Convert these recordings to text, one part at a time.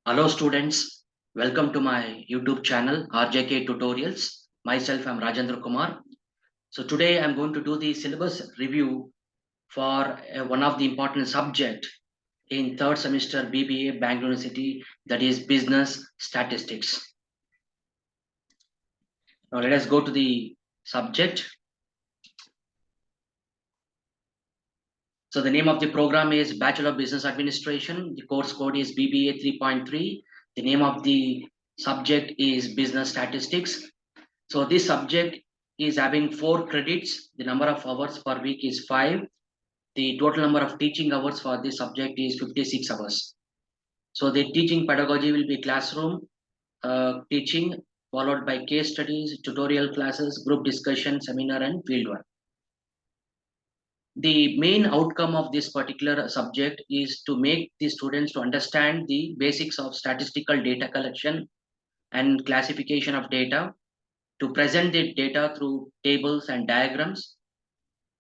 Hello students, welcome to my YouTube channel RJK Tutorials. Myself, I'm Rajendra Kumar. So today I'm going to do the syllabus review for one of the important subject in third semester BBA Bangalore University, that is business statistics. Now let us go to the subject. So the name of the program is Bachelor of Business Administration. The course code is BBA 3.3. The name of the subject is business statistics. So this subject is having 4 credits. The number of hours per week is 5. The total number of teaching hours for this subject is 56 hours. So the teaching pedagogy will be classroom teaching, followed by case studies, tutorial classes, group discussion, seminar, and fieldwork. The main outcome of this particular subject is to make the students to understand the basics of statistical data collection and classification of data, to present the data through tables and diagrams,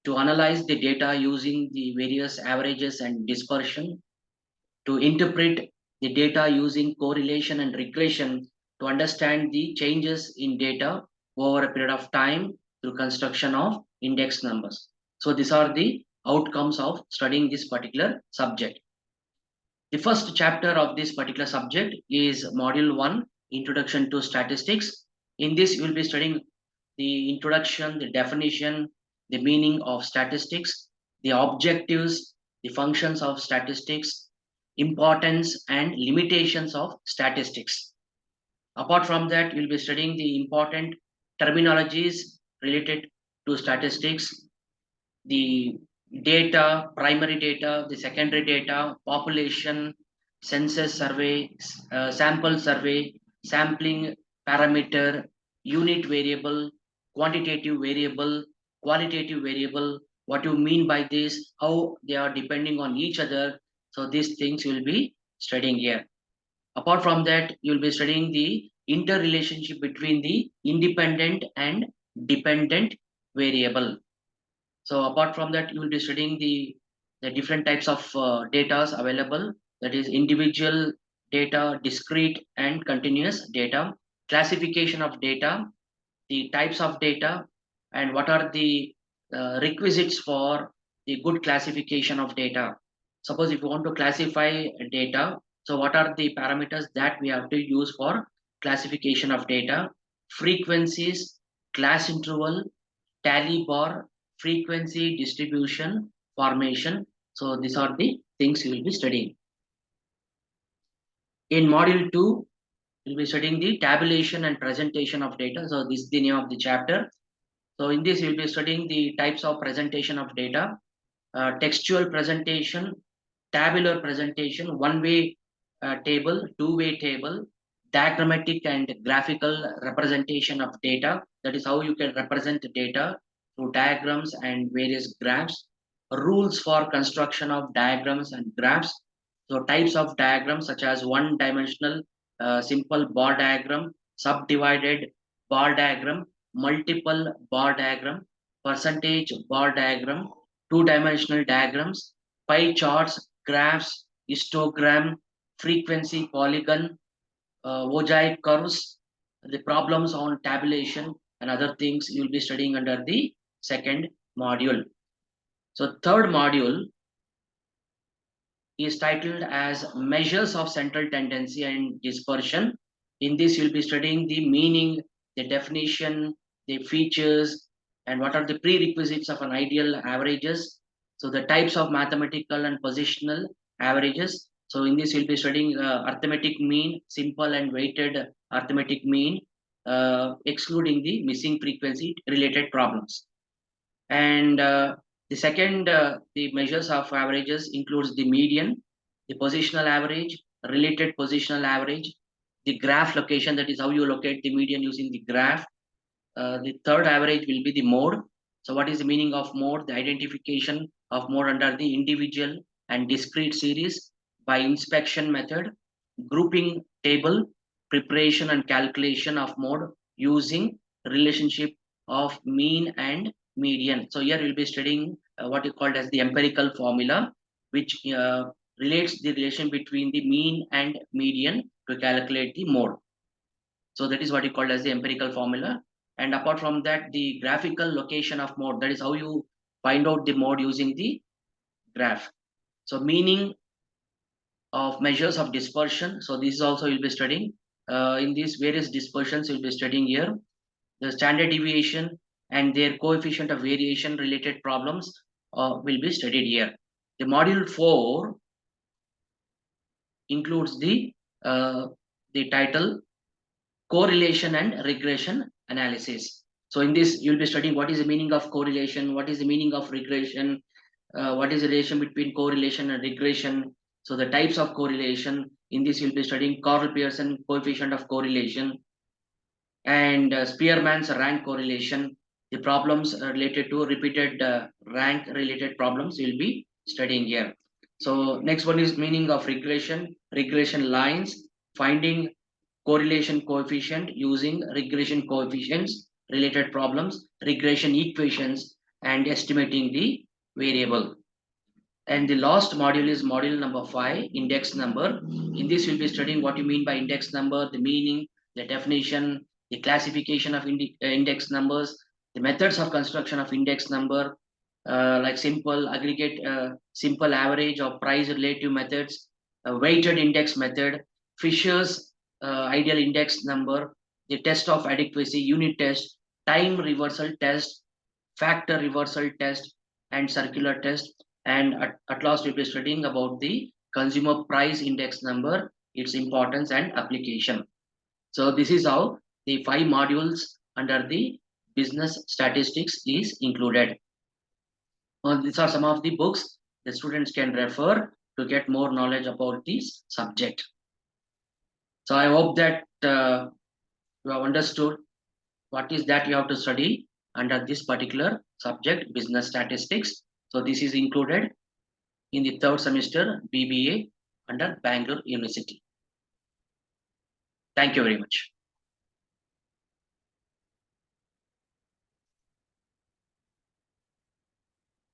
to analyze the data using the various averages and dispersion, to interpret the data using correlation and regression, to understand the changes in data over a period of time through construction of index numbers. So these are the outcomes of studying this particular subject. The first chapter of this particular subject is Module 1, Introduction to Statistics. In this, you will be studying the introduction, the definition, the meaning of statistics, the objectives, the functions of statistics, importance and limitations of statistics. Apart from that, you will be studying the important terminologies related to statistics, the data, primary data, the secondary data, population, census survey, sample survey, sampling parameter, unit variable, quantitative variable, qualitative variable, what you mean by this, how they are depending on each other. So these things you will be studying here. Apart from that, you will be studying the interrelationship between the independent and dependent variable. So apart from that, you will be studying the different types of data available, that is individual data, discrete and continuous data, classification of data, the types of data, and what are the requisites for the good classification of data. Suppose if you want to classify data, so what are the parameters that we have to use for classification of data? Frequencies, class interval, tally bar, frequency distribution, formation. So these are the things you will be studying. In module 2, we'll be studying the tabulation and presentation of data. So this is the name of the chapter. So in this, you'll be studying the types of presentation of data, textual presentation, tabular presentation, one-way table, two-way table, diagrammatic and graphical representation of data. That is how you can represent data through diagrams and various graphs. Rules for construction of diagrams and graphs. So types of diagrams such as one-dimensional simple bar diagram, subdivided bar diagram, multiple bar diagram, percentage bar diagram, two-dimensional diagrams, pie charts, graphs, histogram, frequency polygon, mosaic curves, the problems on tabulation and other things you will be studying under the second module. So third module is titled as Measures of Central Tendency and Dispersion. In this, you'll be studying the meaning, the definition, the features, and what are the prerequisites of an ideal averages. So the types of mathematical and positional averages. So in this, you'll be studying arithmetic mean, simple and weighted arithmetic mean, excluding the missing frequency related problems. And the second, the measures of averages includes the median, the positional average, related positional average, the graph location, that is how you locate the median using the graph. The third average will be the mode. So what is the meaning of mode? The identification of mode under the individual and discrete series by inspection method, grouping table, preparation and calculation of mode using relationship of mean and median. So here we'll be studying what is called as the empirical formula, which relates the relation between the mean and median to calculate the mode. So that is what you call as the empirical formula. And apart from that, the graphical location of mode, that is how you find out the mode using the graph. So meaning of measures of dispersion. So this is also you'll be studying. In these various dispersions you'll be studying here. The standard deviation and their coefficient of variation related problems will be studied here. The module 4 includes the title correlation and regression analysis. So in this you'll be studying what is the meaning of correlation, what is the meaning of regression, what is the relation between correlation and regression. So the types of correlation, in this you'll be studying Carl Pearson coefficient of correlation and Spearman's rank correlation. The problems related to repeated rank related problems you'll be studying here. So next one is meaning of regression lines, finding correlation coefficient using regression coefficients related problems, regression equations, and estimating the variable. And the last module is module number 5, index number. In this you'll be studying what you mean by index number, the meaning, the definition, the classification of index numbers, the methods of construction of index number, like simple aggregate, simple average or price relative methods, weighted index method, Fisher's ideal index number, the test of adequacy, unit test, time reversal test, factor reversal test, and circular test. And at last we'll be studying about the consumer price index number, its importance and application. So this is how the 5 modules under the business statistics is included. These are some of the books the students can refer to get more knowledge about this subject. So I hope that you have understood what is that you have to study under this particular subject, business statistics. So this is included in the 3rd semester BBA under Bangalore University. Thank you very much.